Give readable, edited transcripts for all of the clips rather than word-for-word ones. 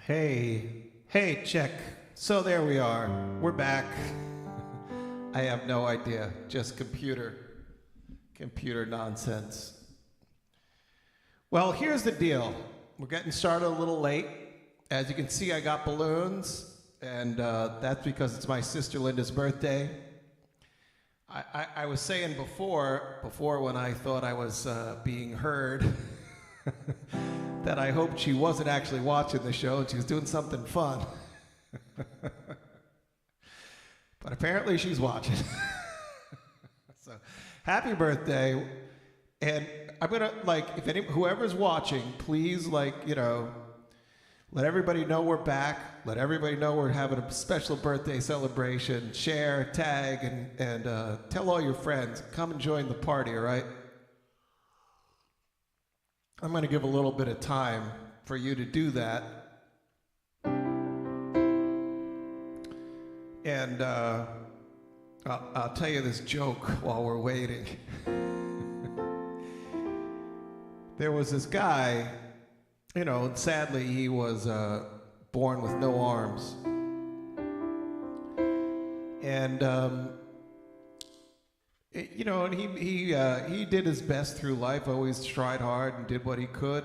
Hey, check. So there we are. We're back. I have no idea. Just computer nonsense. Well, here's the deal. We're getting started a little late. As you can see, I got balloons, and that's because it's my sister Linda's birthday. I was saying before when I thought I was being heard, that I hoped she wasn't actually watching the show and she was doing something fun. But apparently she's watching. So, happy birthday. And I'm gonna, if whoever's watching, please, let everybody know we're back. Let everybody know we're having a special birthday celebration. Share, tag, and tell all your friends. Come and join the party, all right? I'm going to give a little bit of time for you to do that. And I'll tell you this joke while we're waiting. There was this guy, and sadly he was born with no arms. And and he did his best through life. Always tried hard and did what he could,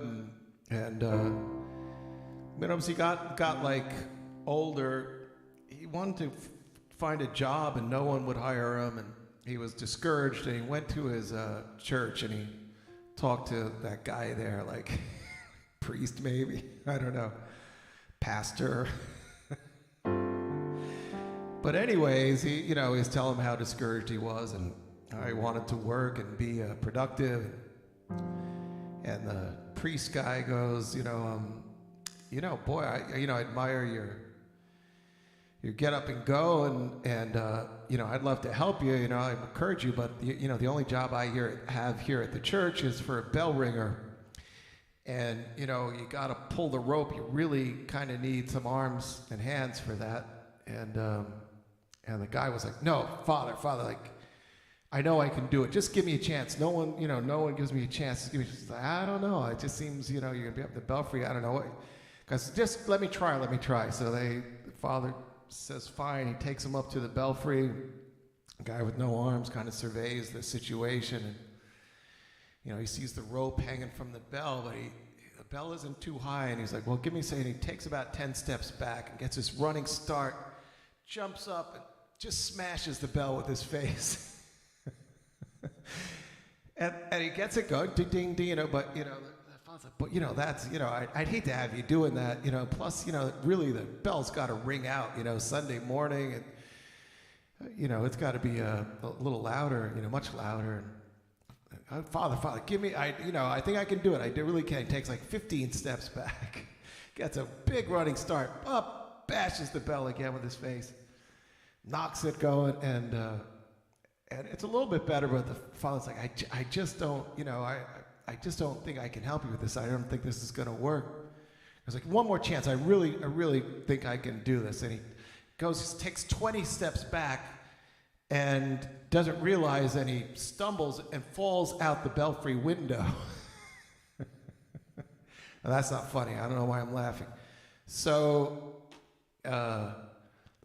and as he got older, he wanted to find a job, and no one would hire him, and he was discouraged. And he went to his church, and he talked to that guy there, priest maybe, I don't know, pastor. But anyways, he was telling him how discouraged he was, and I wanted to work and be productive. And the priest guy goes, boy, I admire your get up and go, and I'd love to help you. I encourage you, but the only job I have here at the church is for a bell ringer. And you got to pull the rope. You really kind of need some arms and hands for that. And the guy was like, "No, Father, I know I can do it. Just give me a chance. No one gives me a chance. Just give me. I don't know. It just seems, you're gonna be up the belfry. I don't know. Guys, just let me try. So the father says, fine. He takes him up to the belfry. The guy with no arms kind of surveys the situation, and he sees the rope hanging from the bell, but the bell isn't too high, and he's like, well, give me a second. He takes about 10 steps back and gets this running start, jumps up and just smashes the bell with his face. and he gets it going, ding, ding, ding, but the father's like, but that's, I'd hate to have you doing that, plus, really the bell's got to ring out, Sunday morning, and, it's got to be a little louder, much louder. And, Father, give me, I think I can do it. I really can. He takes 15 steps back, gets a big running start, up, bashes the bell again with his face, knocks it going, and it's a little bit better, but the father's like, I just don't, I just don't think I can help you with this. I don't think this is going to work. I was like, one more chance. I really think I can do this. And he takes 20 steps back and doesn't realize, and he stumbles and falls out the belfry window. Now, that's not funny. I don't know why I'm laughing. So,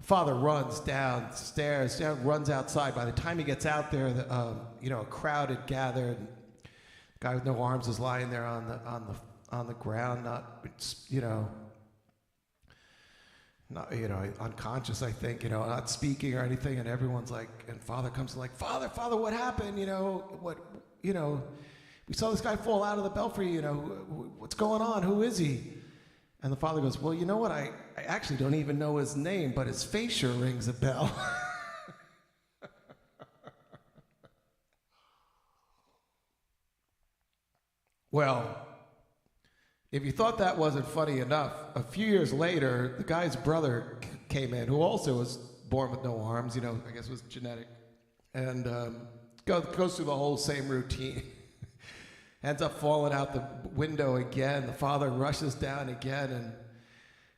father runs downstairs, runs outside. By the time he gets out there, a crowd had gathered. The guy with no arms is lying there on the ground, not unconscious, I think, not speaking or anything. And everyone's like, and father comes like, Father, what happened? We saw this guy fall out of the belfry. What's going on? Who is he? And the father goes, well, you know what? I actually don't even know his name, but his face sure rings a bell. Well, if you thought that wasn't funny enough, a few years later, the guy's brother came in, who also was born with no arms, I guess was genetic, and goes through the whole same routine. Ends up falling out the window again. The father rushes down again,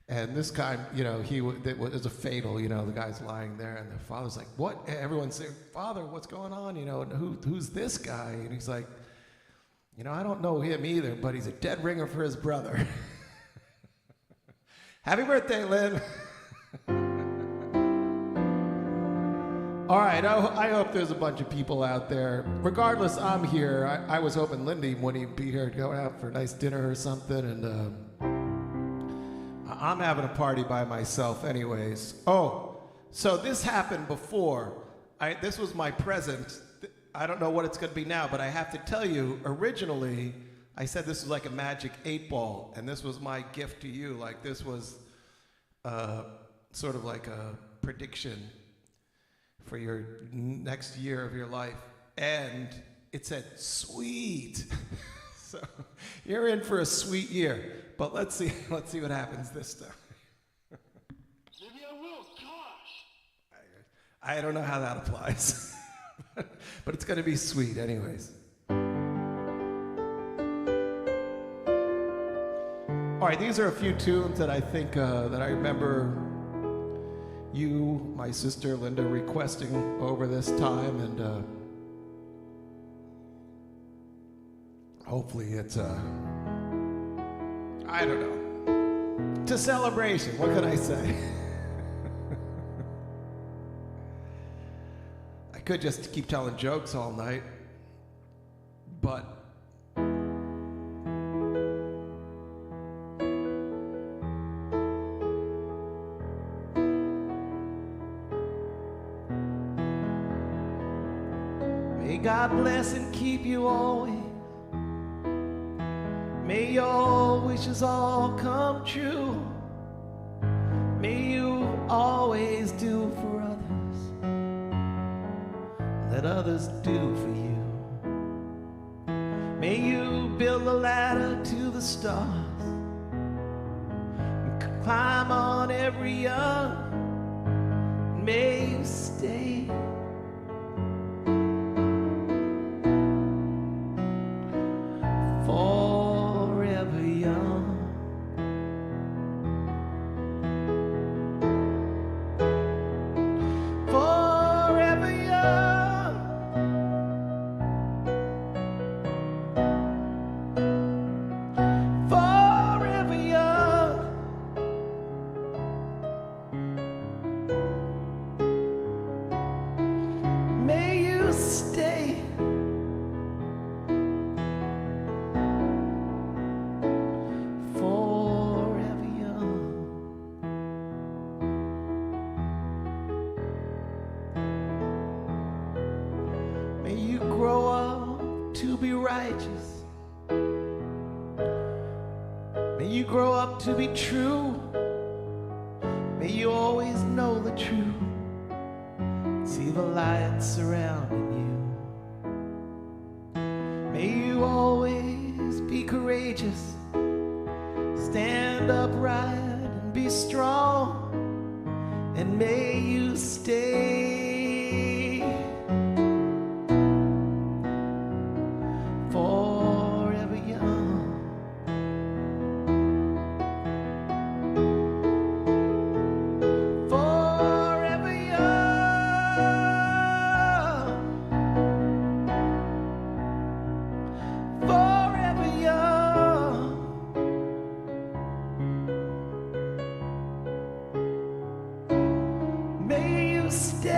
and this time, it was a fatal. The guy's lying there, and the father's like, "What?" Everyone's saying, "Father, what's going on? And who's this guy?" And he's like, I don't know him either, but he's a dead ringer for his brother. Happy birthday, Lynn. All right, I hope there's a bunch of people out there. Regardless, I'm here. I was hoping Lindy wouldn't be here to go out for a nice dinner or something, and I'm having a party by myself anyways. Oh, so this happened before. This was my present. I don't know what it's going to be now, but I have to tell you, originally, I said this was like a magic 8-ball, and this was my gift to you. Like, this was sort of like a prediction for your next year of your life. And it said, sweet. So you're in for a sweet year. But let's see what happens this time. Maybe I will, gosh. I don't know how that applies. But it's going to be sweet anyways. All right, these are a few tunes that I think that I remember you, my sister Linda, requesting over this time, and hopefully it's I don't know, it's a celebration. What can I say? I could just keep telling jokes all night, but may God bless and keep you always. May your wishes all come true. May you always do for others that others do for you. May you build a ladder to the stars and climb on every young. May you stay forever young. Forever young. Forever young. May you stay forever young. May you grow up to be righteous. May you grow up to be true. May you always know the truth. See the light surrounding you. May you always be courageous. Stand upright and be strong. And may you stay forever young. Forever young. Forever young. May you stay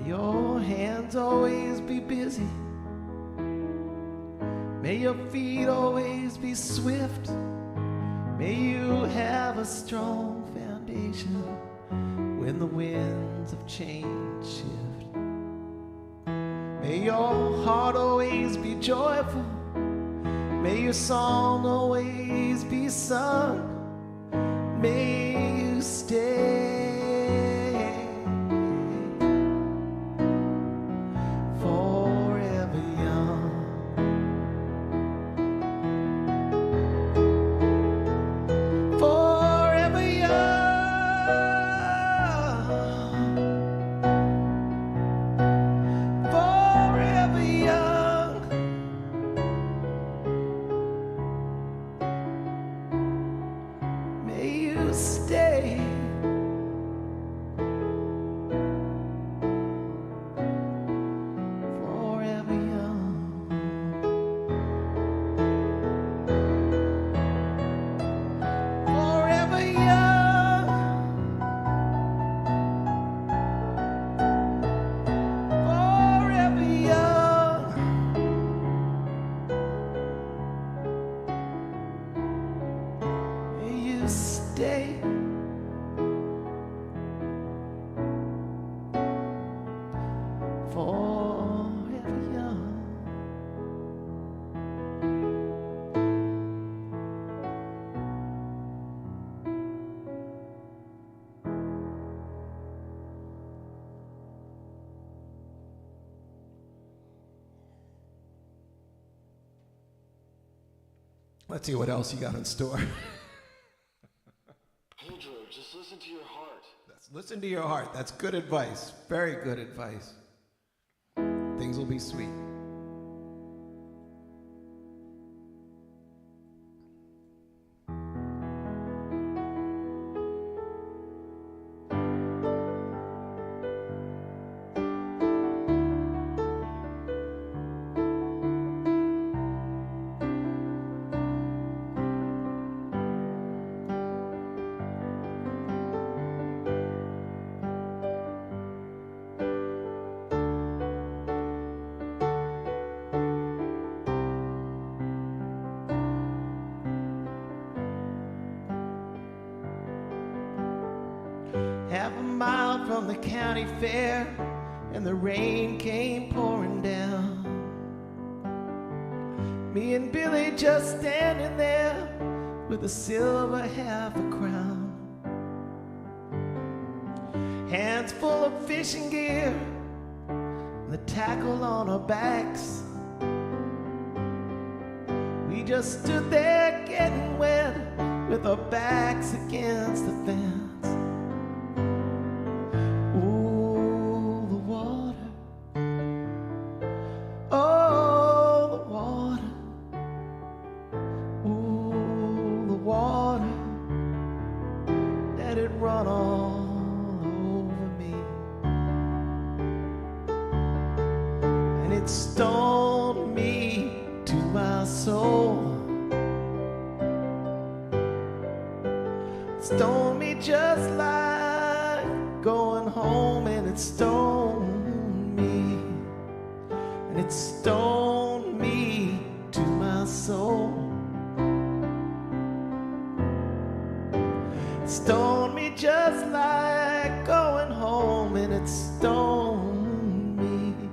Your hands always be busy. May your feet always be swift. May you have a strong foundation when the winds of change shift. May your heart always be joyful. May your song always be sung. May you stay Let's see what else you got in store. Pedro, just listen to your heart. Listen to your heart. That's good advice. Very good advice. Things will be sweet. Half a mile from the county fair, and the rain came pouring down. Me and Billy just standing there with a silver half a crown. Hands full of fishing gear, and the tackle on our backs. We just stood there getting wet with our backs against the fence. Stoned me to my soul. Stoned me just like going home, and it stoned me, and it stoned me to my soul. It stoned me just like going home, and it stoned me.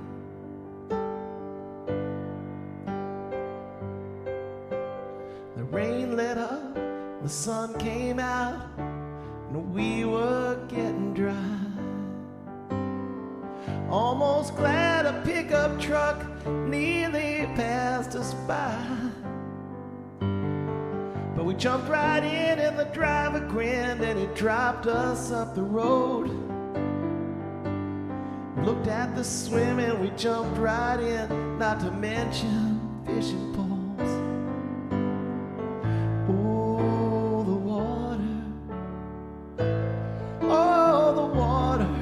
The rain let up, the sun came out, and we were getting dry. Almost glad a pickup truck nearly passed us by. But we jumped right in, and the driver grinned, and he dropped us up the road. Looked at the swimming, we jumped right in, not to mention fishing poles. Oh, the water. Oh, the water.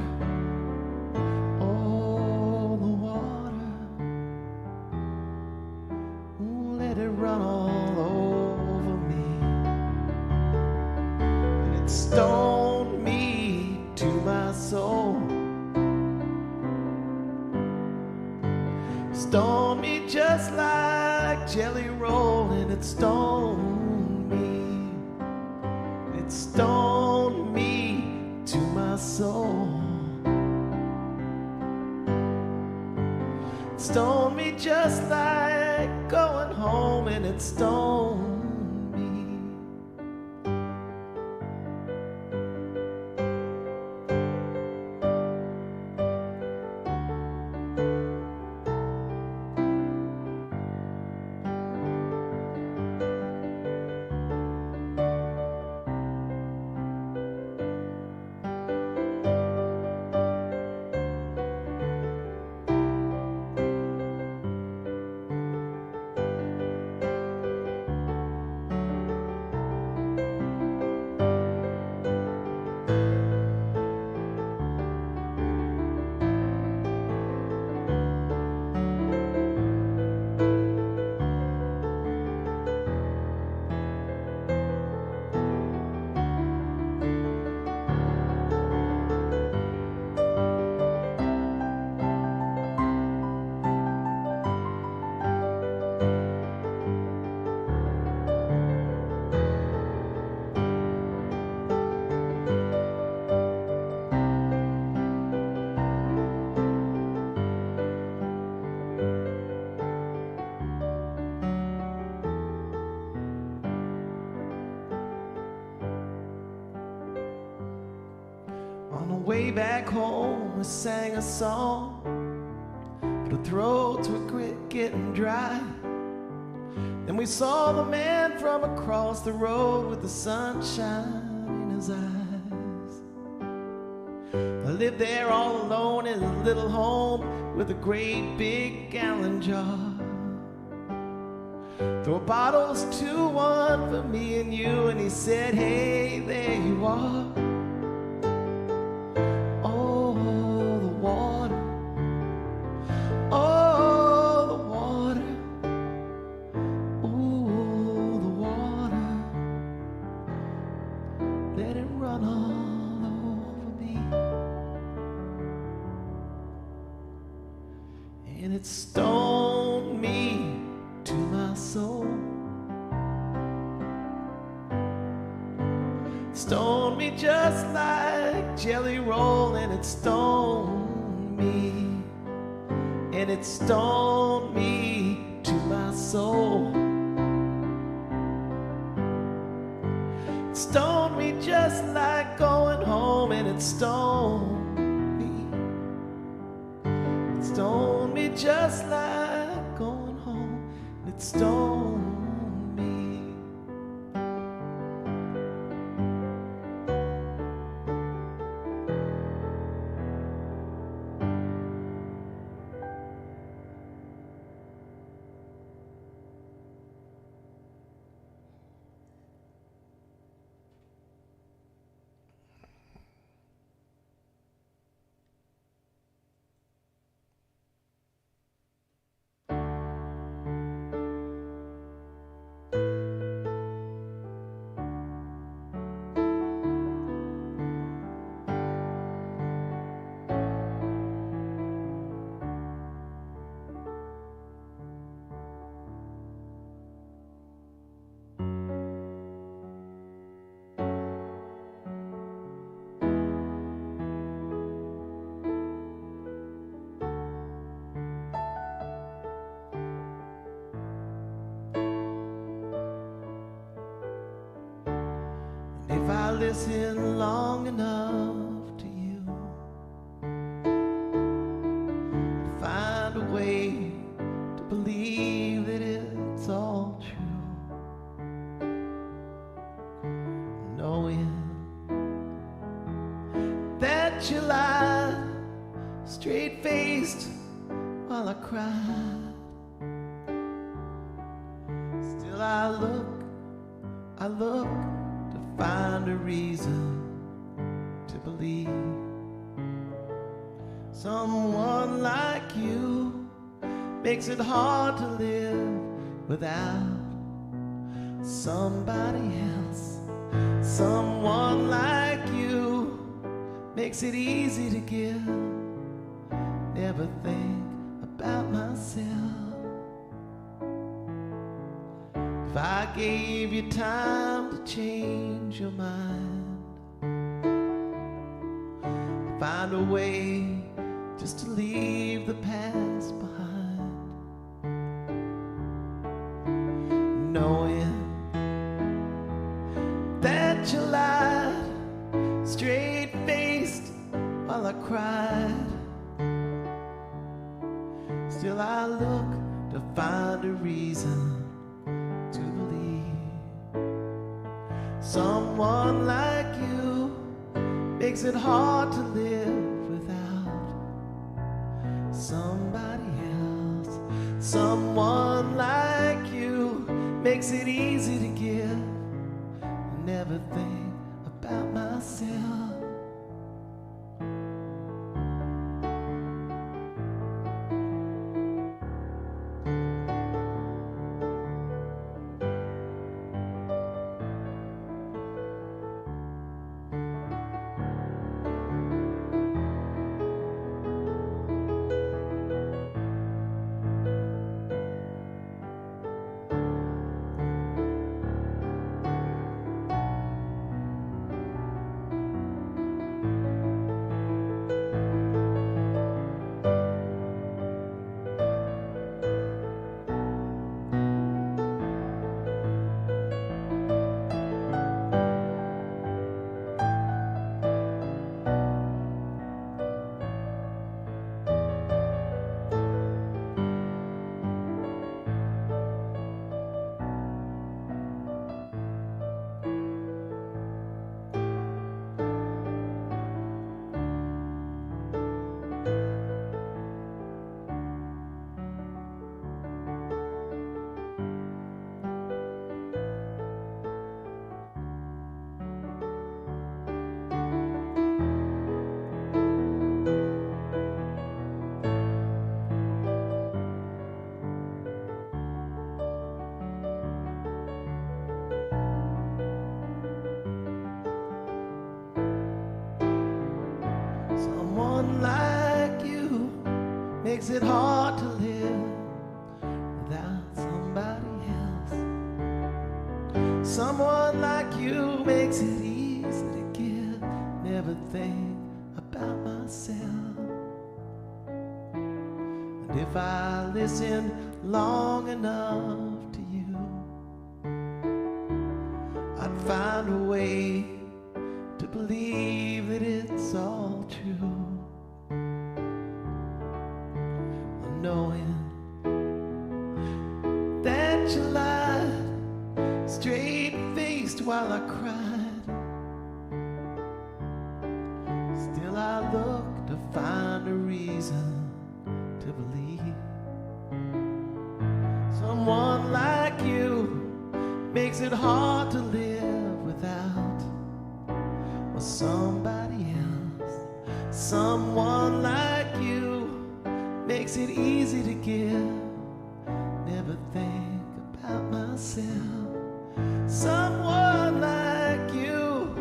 Oh, the water. Oh, let it run all over me. And it stoned me to my soul. Stoned me just like jelly roll, and it stoned me. It stoned me to my soul. It stoned me just like going home, and it stoned me. On the way back home, we sang a song, but our throats were getting dry. Then we saw the man from across the road with the sunshine in his eyes. I lived there all alone in a little home with a great big gallon jar. Throw bottles to one for me and you, and he said, hey, there you are. And it stoned me to my soul. It stoned me just like jelly roll, and it stoned me. And it stoned me to my soul. It stoned me just like going home, and it stoned me. It stoned me just like going home, and it stoned me. listen long enough to you, find a way to believe that it's all true, knowing that you lied straight-faced while I cried. Still I look to find a reason to believe someone like you makes it hard to live without somebody else. Someone like you makes it easy to give, never think about myself. If I gave you time to change your mind, find a way just to leave the past behind, knowing that you lied straight-faced while I cried. Still I look to find a reason to believe someone like you makes it hard to live without somebody else. Someone like you makes it easy to give, never think about myself. Someone like you makes it hard to live without somebody else. Someone like you makes it easy to give, never think about myself. And if I listen long enough to you, I'd find a way to believe that it's all true, knowing that you lied straight-faced while I cried. Still I look to find a reason to believe someone like you makes it hard to live without somebody else. Someone like you makes it easy to give, never think about myself. Someone like you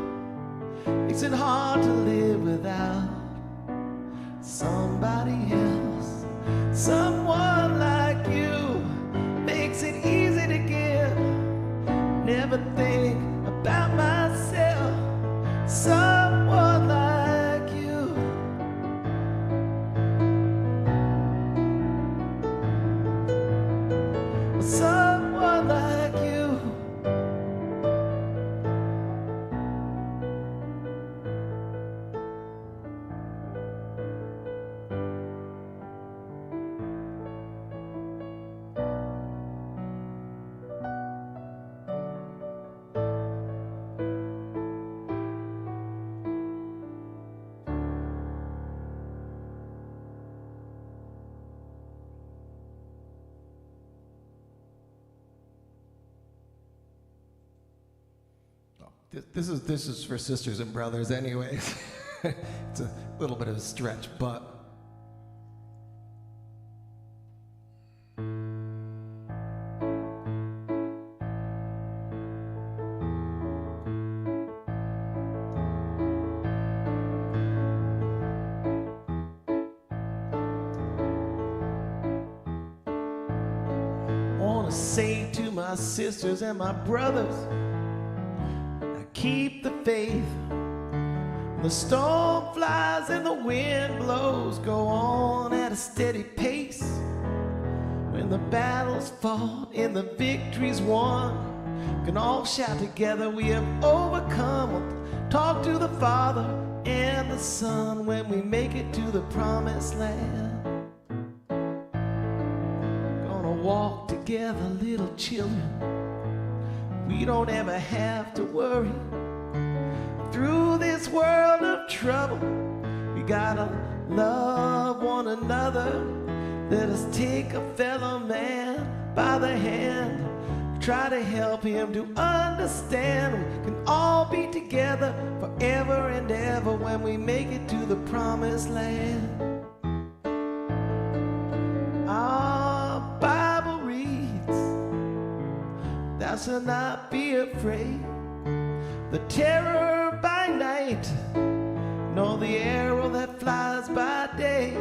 makes it hard to live without somebody else. Someone like you makes it easy to give, never think about myself. Someone like you. Someone like you. This is for sisters and brothers anyways. It's a little bit of a stretch, but wanna say to my sisters and my brothers, keep the faith. The storm flies and the wind blows. Go on at a steady pace. When the battle's fought and the victory's won, can all shout together, we have overcome. Talk to the Father and the Son when we make it to the promised land. Gonna walk together, little children. We don't ever have to worry. Through this world of trouble, we gotta love one another. Let us take a fellow man by the hand, try to help him to understand. We can all be together forever and ever when we make it to the promised land. Our Bible reads, thou shalt not be afraid, the terror by night, nor the arrow that flies by day,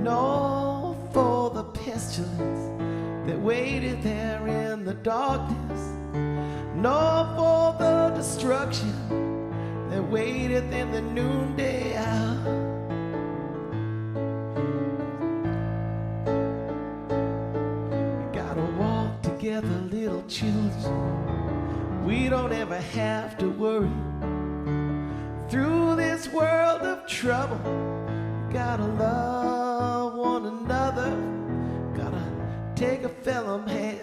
nor for the pestilence that waited there in the darkness, nor for the destruction that waiteth in the noonday hour. We gotta walk together, little children. We don't ever have to worry. Through this world of trouble, we gotta love one another. Gotta take a fellow man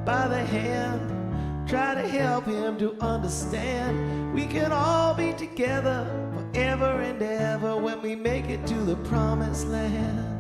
by the hand, try to help him to understand. We can all be together forever and ever when we make it to the promised land.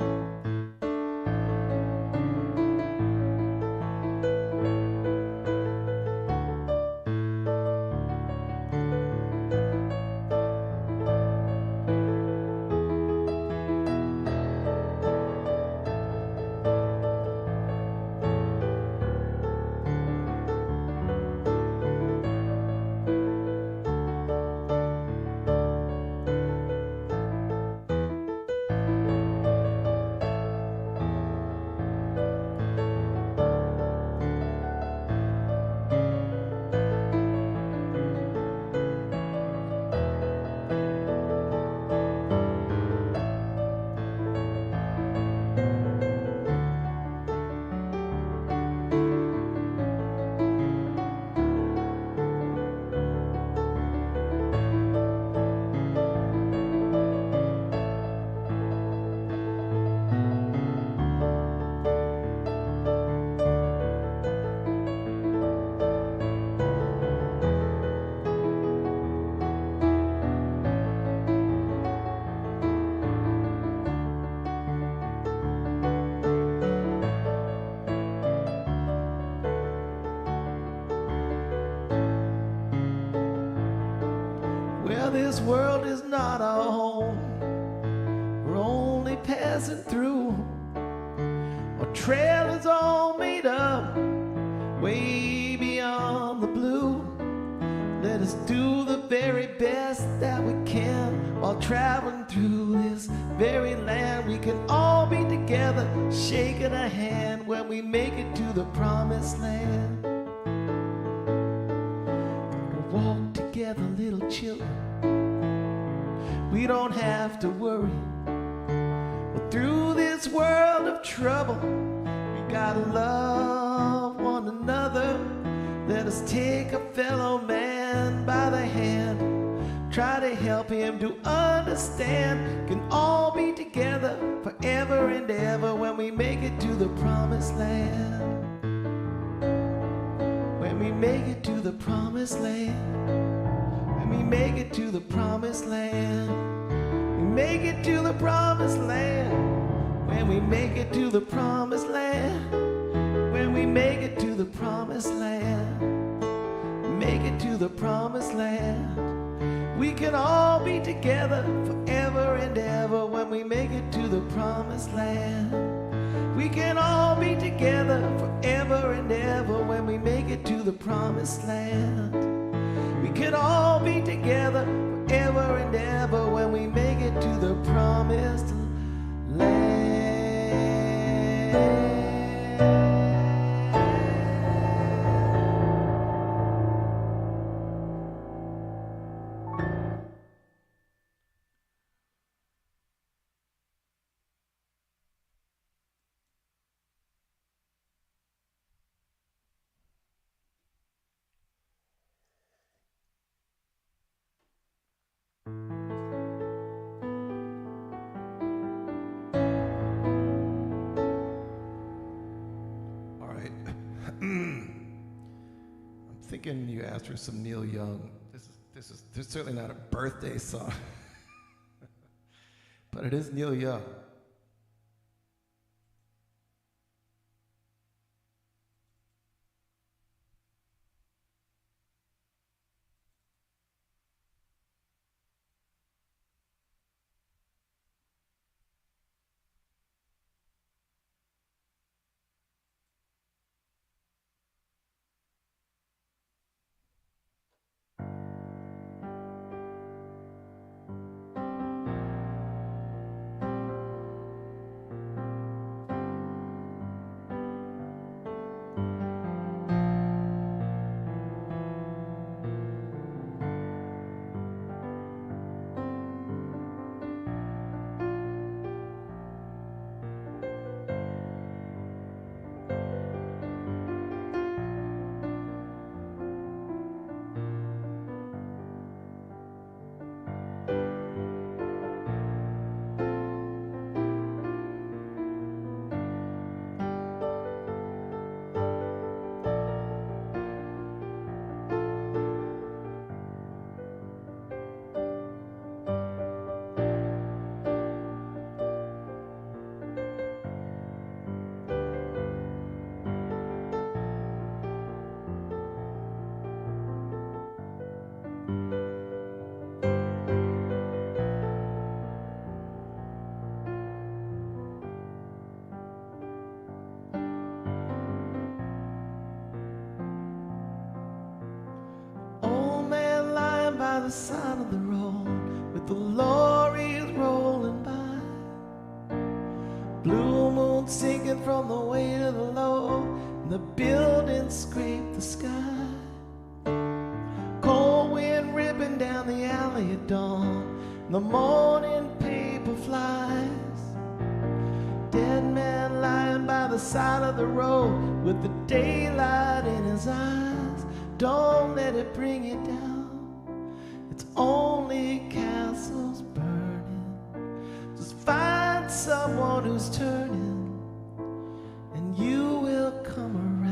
This world is not our home. We're only passing through. Our trail is all made up way beyond the blue. Let us do the very best that we can while traveling through this very land. We can all be together, shaking a hand when we make it to the promised land. We'll walk together, little children. We don't have to worry. But through this world of trouble, we gotta love one another. Let us take a fellow man by the hand, try to help him to understand. Can all be together forever and ever when we make it to the promised land. When we make it to the promised land. When we make it to the promised land. We make it to the promised land. When we make it to the promised land. When we make it to the promised land. make it to the promised land. We can all be together forever and ever when we make it to the promised land. We can all be together forever and ever when we make it to the promised land. We can all be together forever and ever when we make it to the promised land. Thinking you asked for some Neil Young. This is certainly not a birthday song, but it is Neil Young. The side of the road with the lorries rolling by, blue moon sinking from the way to the low, and the buildings scrape the sky, cold wind ripping down the alley at dawn, and the morning paper flies, dead man lying by the side of the road with the daylight in his eyes. Don't let it bring you down, it's only castles burning. Just find someone who's turning, and you will come around.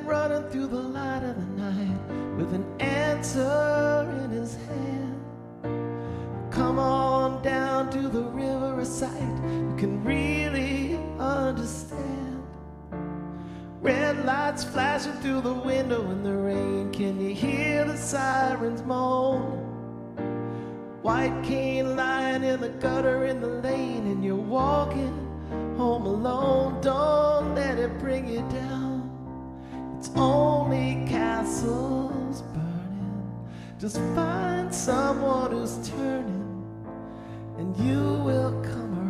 Running through the light of the night with an answer in his hand. Come on down to the river, a sight you can really understand. Red lights flashing through the window in the rain. Can you hear the sirens moan? white cane lying in the gutter in the lane, and you're walking home alone. Don't let it bring you down. It's only castles burning. Just find someone who's turning, and you will come around.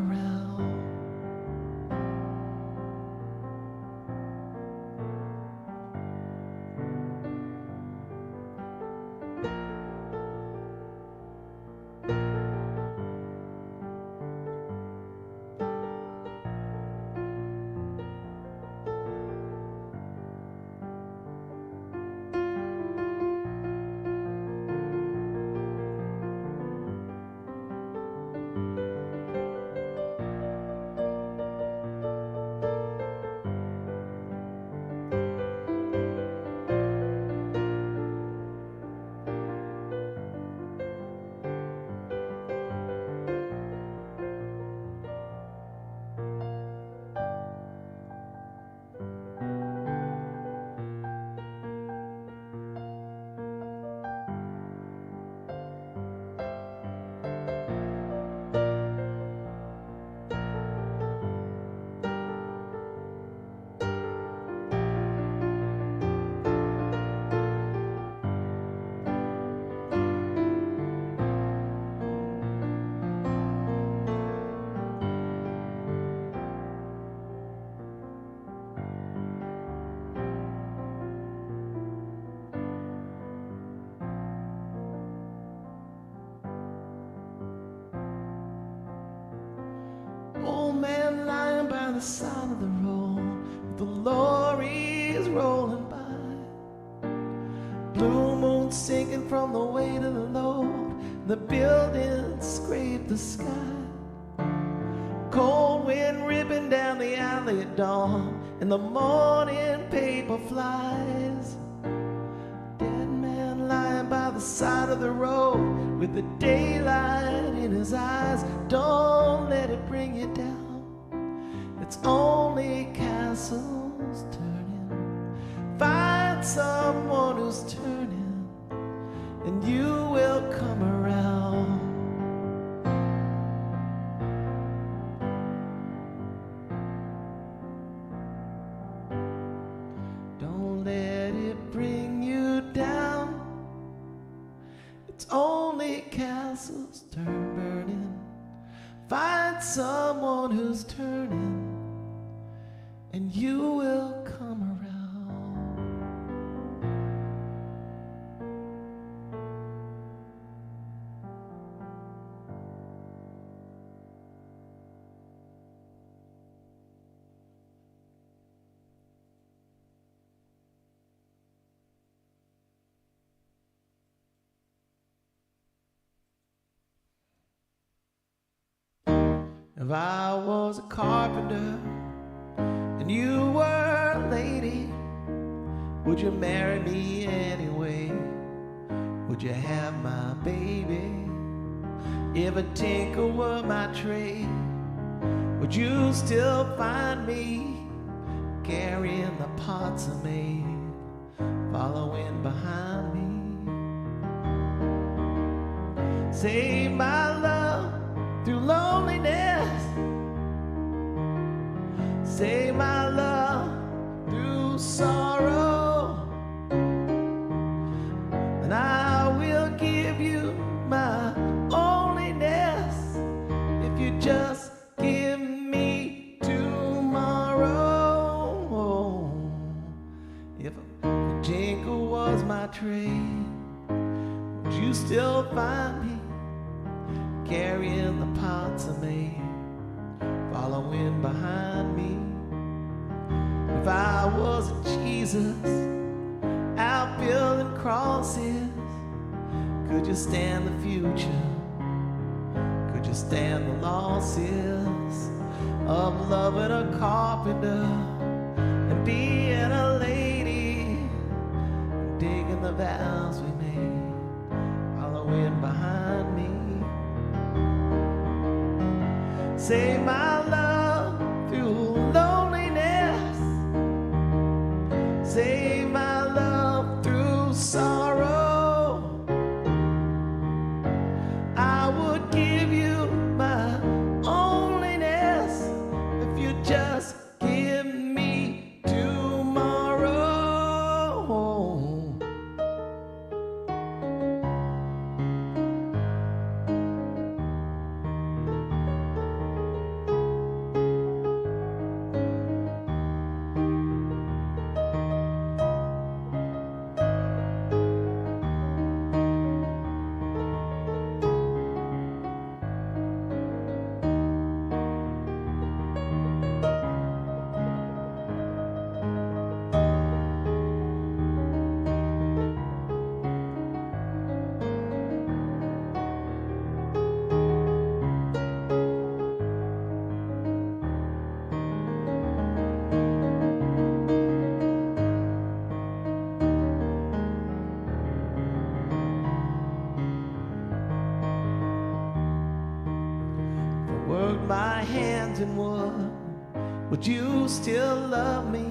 Man lying by the side of the road, the lorries rolling by, blue moon sinking from the weight of the load, the buildings scrape the sky, cold wind ripping down the alley at dawn, and the morning paper flies. Dead man lying by the side of the road with the daylight in his eyes. Don't let it bring you down. It's only castles turning. Find someone who's turning, and you will come around. Don't let it bring you down. It's only castles burning. Find someone who's turning, and you will come around. If I was a carpenter and you were a lady, would you marry me anyway? Would you have my baby? If a tinker were my trade, would you still find me carrying the pots I made, following behind me? Save my love through loneliness, save my love through sorrow, and I will give you my loneliness if you just give me tomorrow. If a jingle was my trade, would you still find me carrying the pots I made, following behind me? If I was a Jesus out building crosses, could you stand the future? Could you stand the losses of loving a carpenter and being a lady, digging the vows we made, following behind me? Save my love through loneliness, save my love through sorrow. I Hampton would you still love me?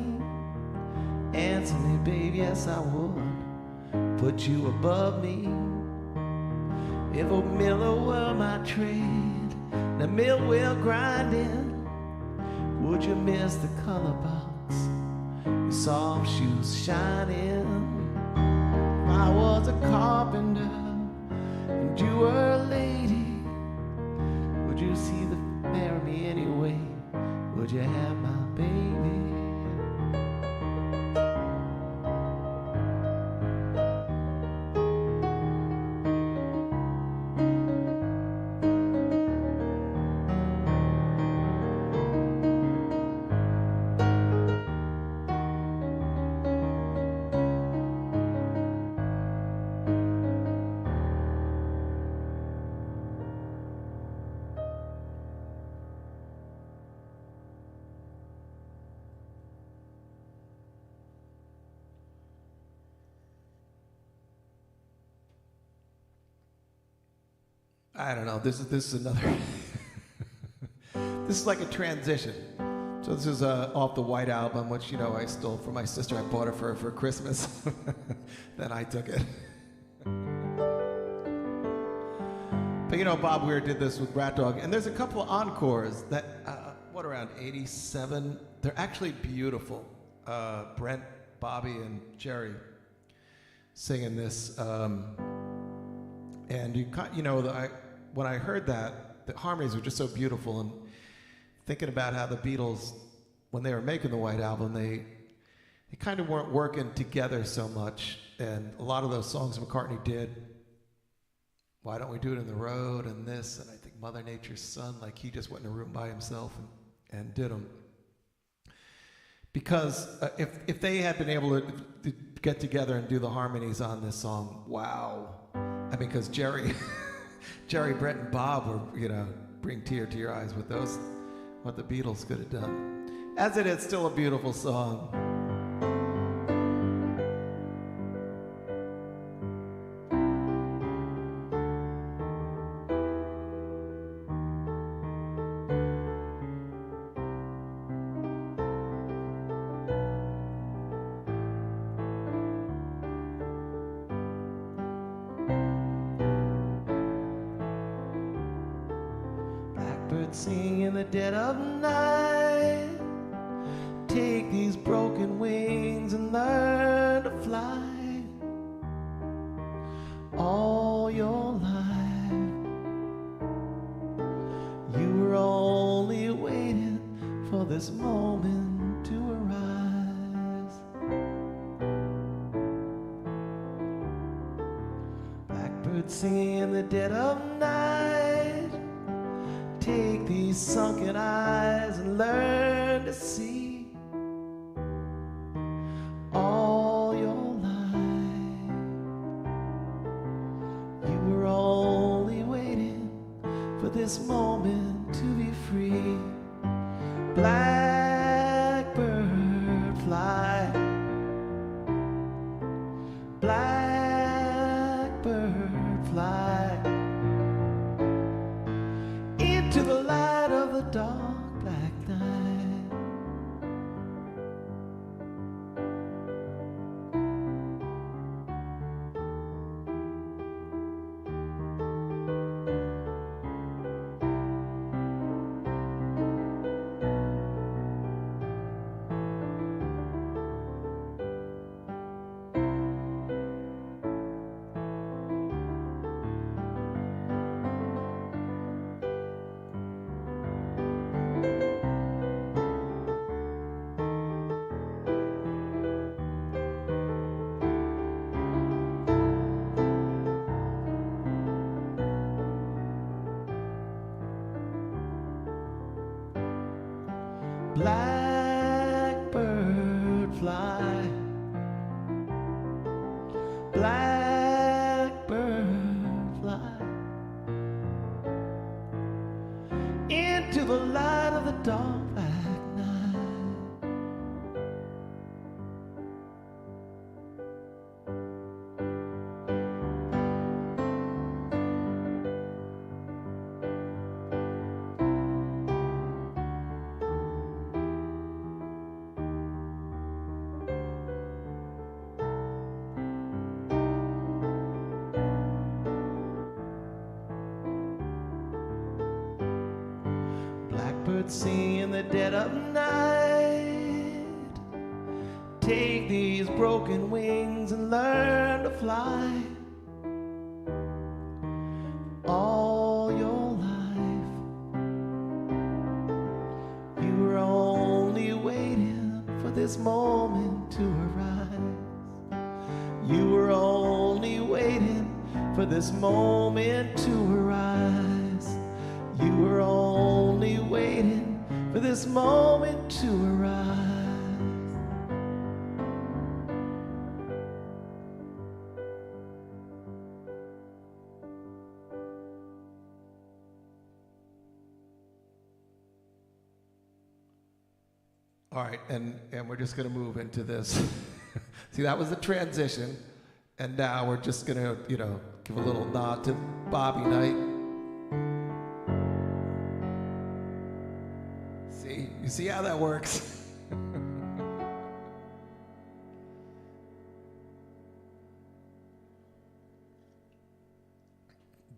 Answer me, babe, yes I would. Put you above me. If Old Miller were my trade, the mill wheel grinding, would you miss the color box, your soft shoes shining? If I was a carpenter and you were a lady, would you see the marry me anyway? Would you have my baby? I don't know. This is another. This is like a transition. So this is off the White Album, which I stole from my sister. I bought it for her for Christmas. Then I took it. But Bob Weir did this with Rat Dog, and there's a couple of encores that around 87. They're actually beautiful. Brent, Bobby, and Jerry singing this. And when I heard that, the harmonies were just so beautiful. And thinking about how the Beatles, when they were making the White Album, they kind of weren't working together so much. And a lot of those songs McCartney did, Why Don't We Do It in the Road, and this, and I think Mother Nature's Son, like he just went in a room by himself and did them. Because if they had been able to get together and do the harmonies on this song, wow. I mean, because Jerry, Brett, and Bob were, bring tear to your eyes with those, what the Beatles could have done. As it is, still a beautiful song. Blackbird sing in the dead of night. Take these broken wings and learn to fly all your life. You were only waiting for this moment to arise. Blackbird singing in the dead of night. Take these sunken eyes and learn to see all your life. You were only waiting for this moment to be free. Blackbird fly. Blackbird fly into the light of the dark black night. Blackbird fly. Blackbird fly into the light of the dark black night. would sing in the dead of night. Take these broken wings and learn to fly. All your life, you were only waiting for this moment to arise. You were only waiting for this moment to arise. You were only waiting for this moment to arise. All right, and we're just gonna move into this. See, that was the transition, and now we're just gonna, give a little nod to Bobby Knight. See, you see how that works?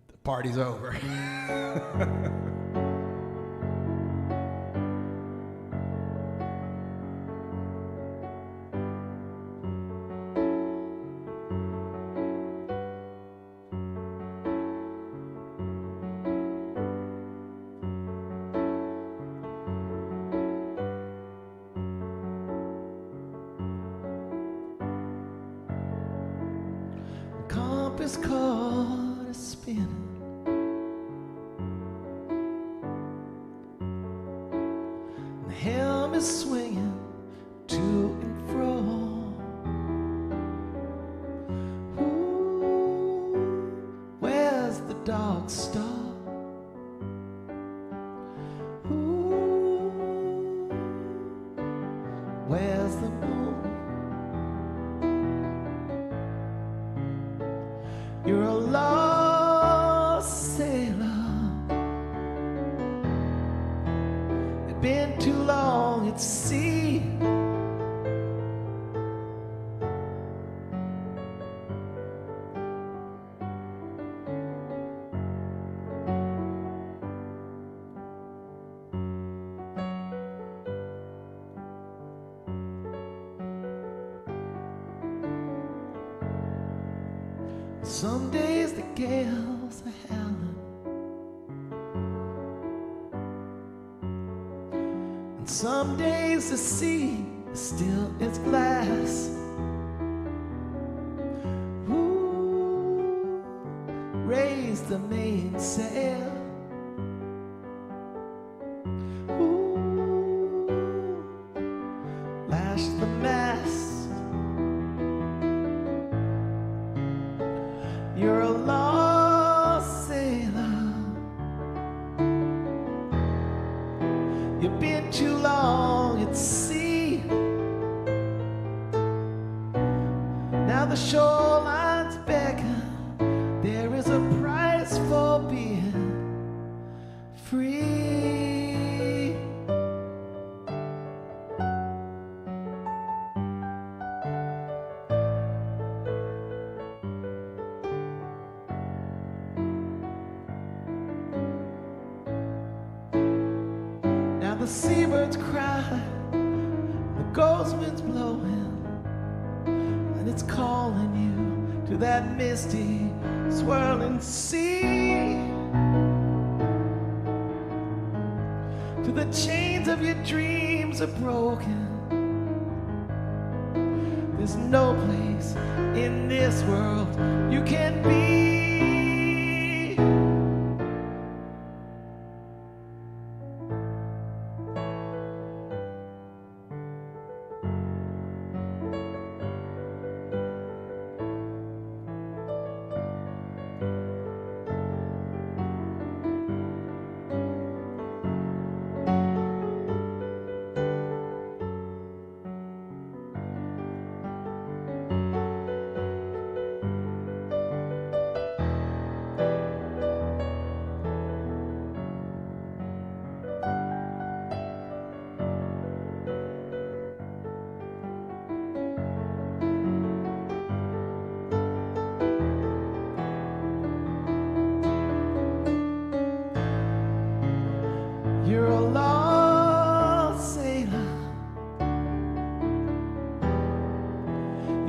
The party's over. Compass caught a spinning. The helm is swinging to and fro. Ooh, where's the dog star? Ooh, where's the moon? You're a lost sailor. It's been too long at sea. Some days the gales are howling, and some days the sea is still as glass. Ooh, raise the mainsail. Ooh, lash the mast. You're a lost sailor. You've been too long at sea. Now the shoreline's beckon. There is a price for being free. The seabirds cry, the ghost wind's blowing, and it's calling you to that misty, swirling sea. To the chains of your dreams are broken. There's no place in this world you can be.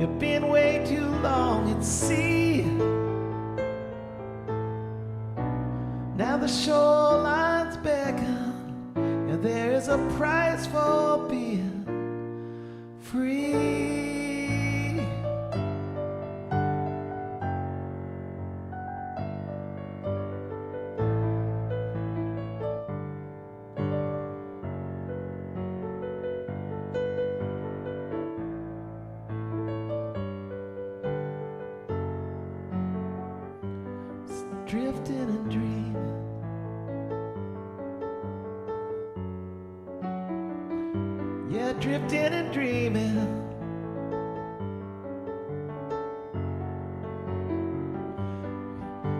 You've been way too long at sea. Now the shoreline's beckon, and there is a price for being free. Drifting and dreaming, yeah, drifting and dreaming.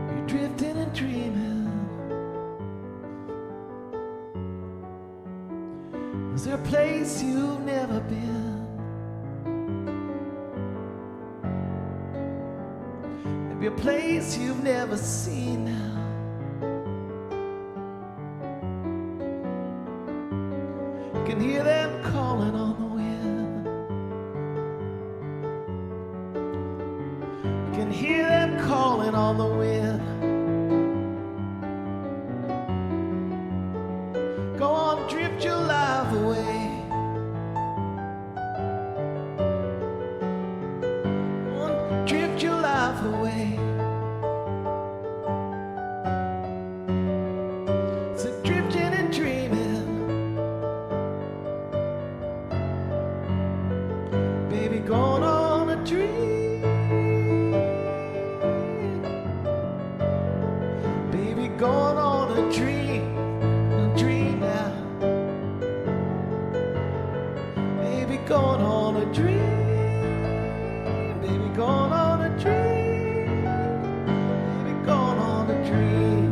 You're drifting and dreaming. Is there a place you've never been? Maybe a place you've never seen now. You can hear them calling on the wind. You can hear them calling on the wind. Go on, drift your life away. Go on, drift your life away. So drifting and dreaming, baby, going on a dream. Baby, going on a dream now. Baby, going on a dream. Baby, going on a dream. Baby, going on a dream.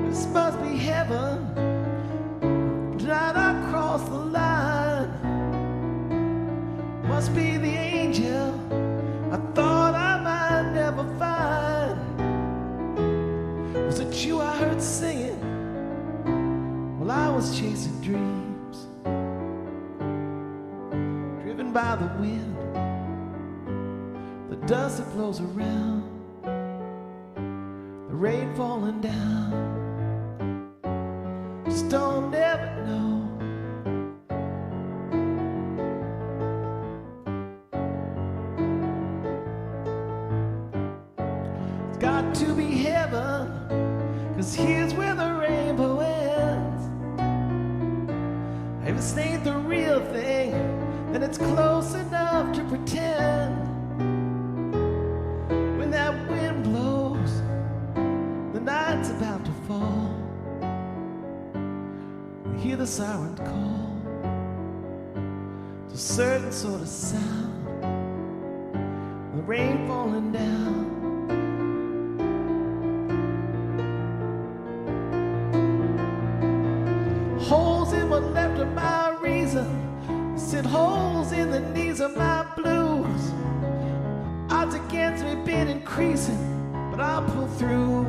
This must be heaven. Did I not cross the line? Must be the angel I thought I might never find. Was it you I heard singing while I was chasing dreams? Driven by the wind, the dust that blows around, the rain falling down. Just don't ever know. It's got to be heaven, 'cause here's where the rainbow ends. If this ain't the real thing, then it's close enough to pretend. When that wind blows, the night's about to fall. Hear the sirens call to a certain sort of sound, the rain falling down. Holes in what left of my reason, sent holes in the knees of my blues. Odds against me been increasing, but I'll pull through.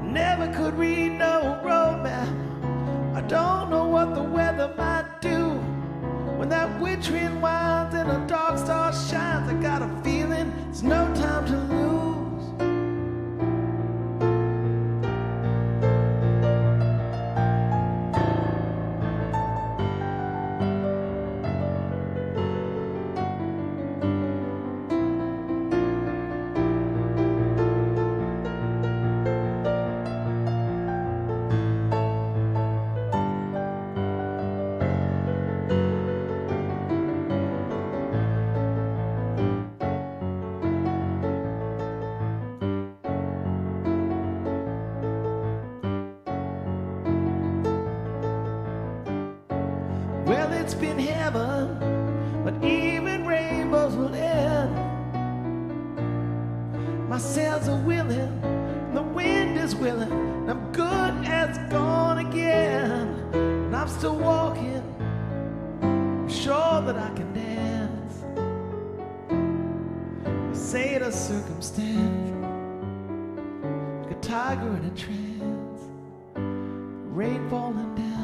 Never could read no roadmap. I don't know what the weather might do. When that wintry winds and a dark star shines, I got a feeling there's no time to lose. it's been heaven, but even rainbows will end. My sails are willing, the wind is willing, and I'm good as gone again. And I'm still walking, sure that I can dance. I say it a circumstance, like a tiger in a trance, rain falling down.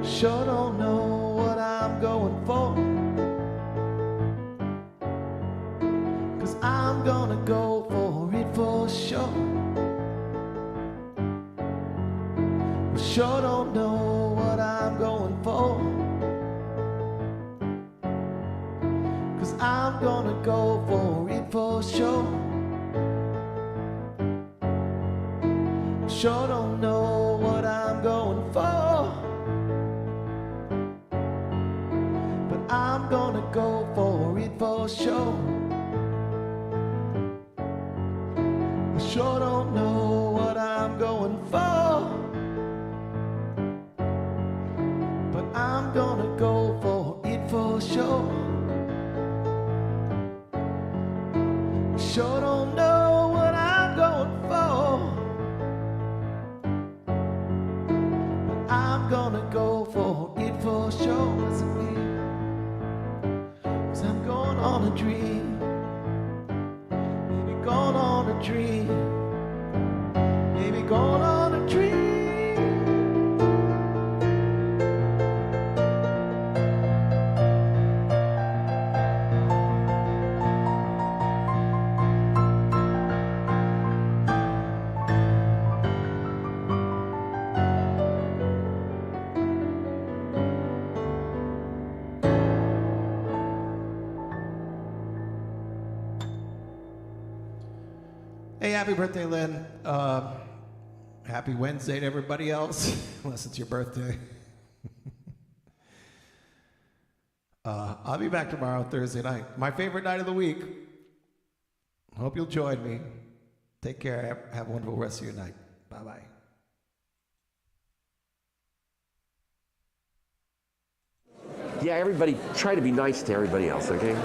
Sure don't know what I'm going for, 'cause I'm gonna go for it for sure. Sure don't know what I'm going for, 'cause I'm gonna go for it for sure. Sure don't know what I'm going for, I'm gonna go for it for sure. I sure don't know what I'm going for, but I'm gonna go for it for sure. I sure don't know what I'm going for, but I'm gonna go for it for sure. Listen to me. I'm going on a dream, maybe going on a dream, maybe going on a dream. Hey, happy birthday, Lynn. Happy Wednesday to everybody else, unless it's your birthday. I'll be back tomorrow, Thursday night. My favorite night of the week. Hope you'll join me. Take care. Have a wonderful rest of your night. Bye-bye. Yeah, everybody, try to be nice to everybody else, okay?